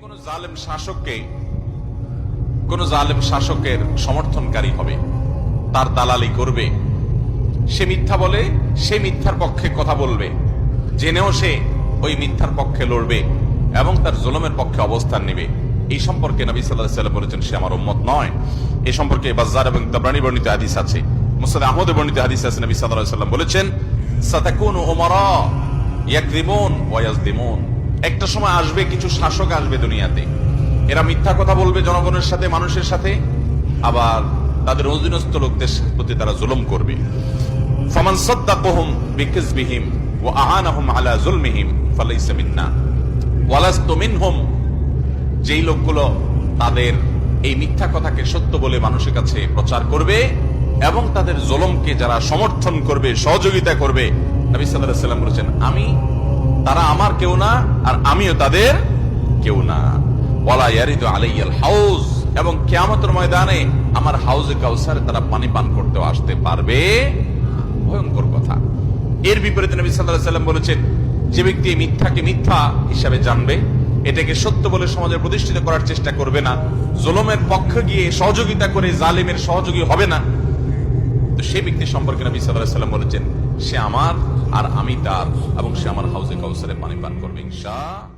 কোন জালেম শাসকের সমর্থনকারী হবে, তার দালালি করবে, সে মিথ্যা বলে, সে মিথ্যার পক্ষে কথা বলবে, জেনেও সে ওই মিথ্যার পক্ষে লড়বে এবং তার জুলুমের পক্ষে অবস্থান নেবে, এই সম্পর্কে নবী সাল্লাল্লাহু আলাইহি ওয়াসাল্লাম বলেছেন সে আমার উম্মত নয়। এই সম্পর্কে বাজ্জার এবং তাবরানী বর্ণিত হাদিস আছে, মুসনাদ আহমদে বর্ণিত হাদিস আছে। নবী সাল্লাল্লাহু আলাইহি ওয়াসাল্লাম বলেছেন সাতাকুনু উমারা ইয়াকযিবুন ওয়া ইয়াজলিমুন, একটা সময় আসবে, কিছু শাসক আসবে দুনিয়াতে, এরা মিথ্যা কথা বলবে জনগণের সাথে, মানুষের সাথে, আবার তাদের অধীনস্থ লোকদের প্রতি তারা জুলুম করবে। ফামান সাদ্দাকাহুম বিকিযবিহিম ওয়া আ'আনাহুম আলা যুলমিহিম ফালাইসা মিন্না ওয়া লাস্তু মিনহুম, যেই লোকগুলো তাদের এই মিথ্যা কথাকে সত্য বলে মানুষের কাছে প্রচার করবে এবং তাদের জুলুমকে যারা সমর্থন করবে, সহযোগিতা করবে, নবী সাল্লাল্লাহু আলাইহি ওয়াসাল্লাম বলেছেন তারা আমার কেউ না আর আমিও তাদের কেউ না। ওয়ালা ইয়ারিদু আলাইয়াল হাউজ, এবং কিয়ামতের ময়দানে আমার হাউজে কাউসারে তারা পানি পান করতে আসতে পারবে। ভয়ঙ্কর কথা। এর বিপরীতে নবী সাল্লাল্লাহু আলাইহি ওয়াসাল্লাম বলেছেন যে ব্যক্তি মিথ্যাকে মিথ্যা হিসাবে জানবে, এটাকে সত্য বলে সমাজে প্রতিষ্ঠিত করার চেষ্টা করবে না, জুলুমের পক্ষে গিয়ে সহযোগিতা করে জালিমের সহযোগী হবে না, তো সেই ব্যক্তি সম্পর্কে নবী সাল্লাল্লাহু আলাইহি ওয়াসাল্লাম বলেছেন সে আমার আর আমি তার, এবং সে আমার হাউজে কাউসারে পানি পান করবে ইনশাআল্লাহ।